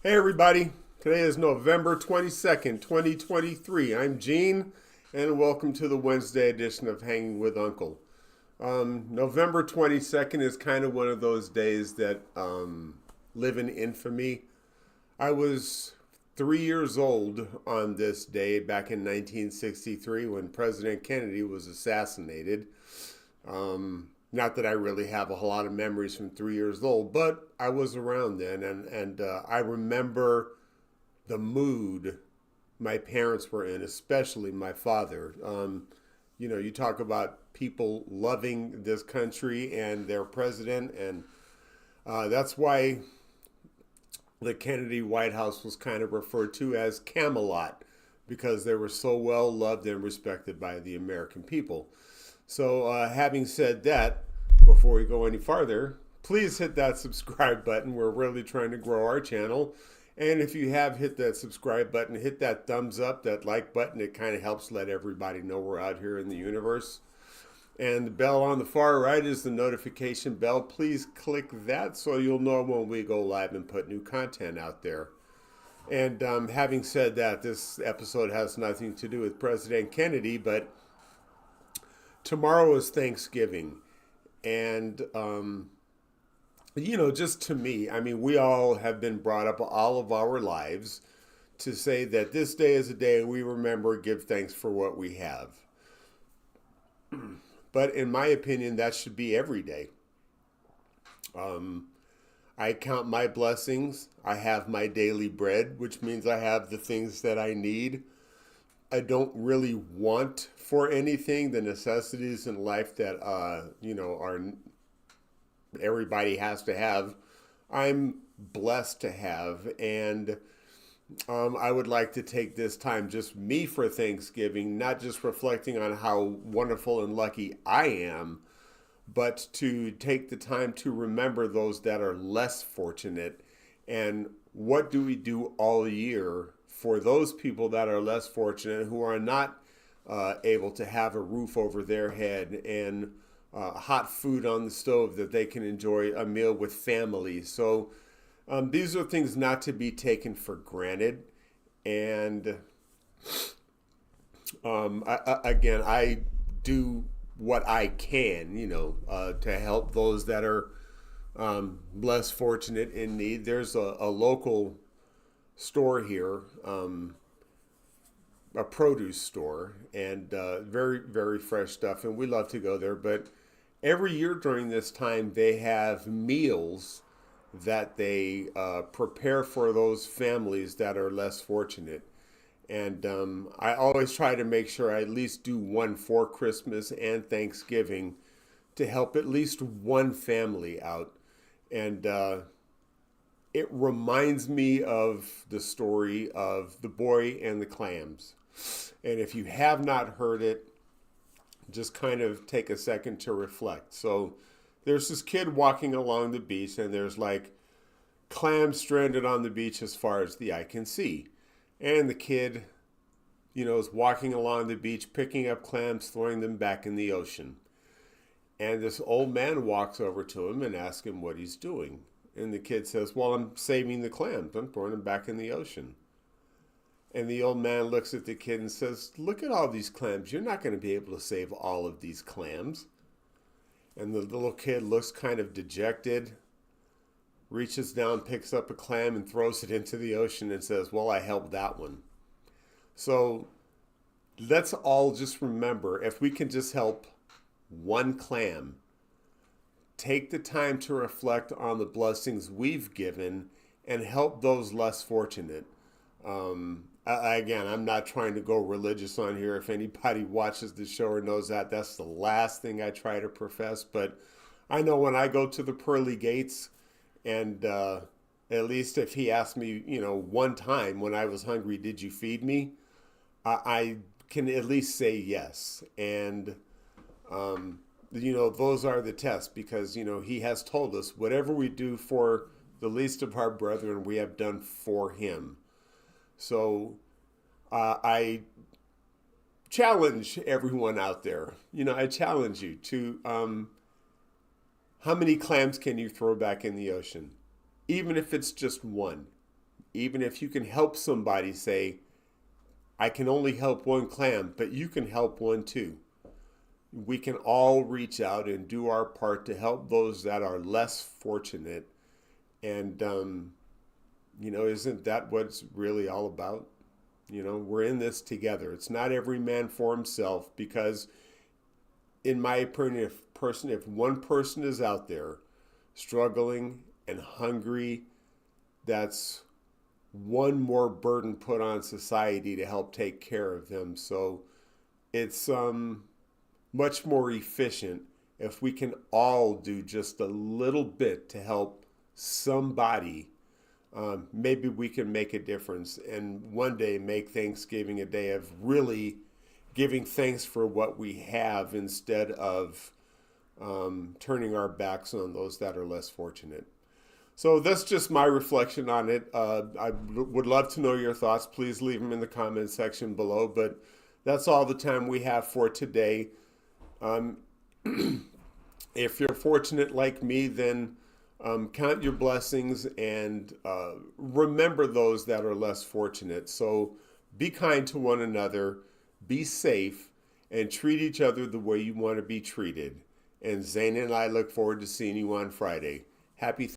Hey everybody, today is November 22nd, 2023. I'm Gene, and welcome to the Wednesday edition of Hanging with Uncle. November 22nd is kind of one of those days that live in infamy. I was 3 years old on this day back in 1963 when President Kennedy was assassinated. Not that I really have a whole lot of memories from 3 years old, but I was around then, and I remember the mood my parents were in, especially my father. You talk about people loving this country and their president, and that's why the Kennedy White House was kind of referred to as Camelot, because they were so well loved and respected by the American people. So, having said that, before we go any farther, please hit that subscribe button. We're really trying to grow our channel. And if you have hit that subscribe button, hit that thumbs up, that like button. It kind of helps let everybody know we're out here in the universe. And the bell on the far right is the notification bell. Please click that so you'll know when we go live and put new content out there. And having said that, this episode has nothing to do with President Kennedy, but tomorrow is Thanksgiving. And, just to me, I mean, we all have been brought up all of our lives to say that this day is a day we remember, give thanks for what we have. But in my opinion, that should be every day. I count my blessings. I have my daily bread, which means I have the things that I need. I don't really want for anything the necessities in life that are everybody has to have. I'm blessed to have, and I would like to take this time, just me, for Thanksgiving, not just reflecting on how wonderful and lucky I am, but to take the time to remember those that are less fortunate, and what do we do all year for those people that are less fortunate, who are not able to have a roof over their head and hot food on the stove that they can enjoy a meal with family. So these are things not to be taken for granted. And I do what I can, to help those that are less fortunate in need. There's a local store here, a produce store, and very, very fresh stuff. And we love to go there. But every year during this time, they have meals that they prepare for those families that are less fortunate. And I always try to make sure I at least do one for Christmas and Thanksgiving to help at least one family out. And it reminds me of the story of the boy and the clams. And if you have not heard it, just kind of take a second to reflect. So there's this kid walking along the beach, and there's like clams stranded on the beach as far as the eye can see. And the kid, is walking along the beach, picking up clams, throwing them back in the ocean. And this old man walks over to him and asks him what he's doing. And the kid says, well, I'm saving the clams. I'm throwing them back in the ocean. And the old man looks at the kid and says, look at all these clams. You're not going to be able to save all of these clams. And the little kid looks kind of dejected, reaches down, picks up a clam and throws it into the ocean and says, well, I helped that one. So let's all just remember, if we can just help one clam, take the time to reflect on the blessings we've given and help those less fortunate. Again, I'm not trying to go religious on here. If anybody watches the show or knows that, that's the last thing I try to profess. But I know when I go to the pearly gates, and at least if he asked me, one time when I was hungry, did you feed me? I can at least say yes. And, those are the tests, because, he has told us whatever we do for the least of our brethren, we have done for him. So I challenge everyone out there. I challenge you to how many clams can you throw back in the ocean? Even if it's just one. even if you can help somebody, say, I can only help one clan, but you can help one too. We can all reach out and do our part to help those that are less fortunate. And, isn't that what it's really all about? We're in this together. It's not every man for himself, because in my opinion, if one person is out there struggling and hungry, that's one more burden put on society to help take care of them. So it's much more efficient if we can all do just a little bit to help somebody. Maybe we can make a difference and one day make Thanksgiving a day of really giving thanks for what we have, instead of turning our backs on those that are less fortunate. So that's just my reflection on it. I would love to know your thoughts. Please leave them in the comment section below. But that's all the time we have for today. If you're fortunate like me, then count your blessings and remember those that are less fortunate. So be kind to one another, be safe, and treat each other the way you want to be treated. And Zane and I look forward to seeing you on Friday. Happy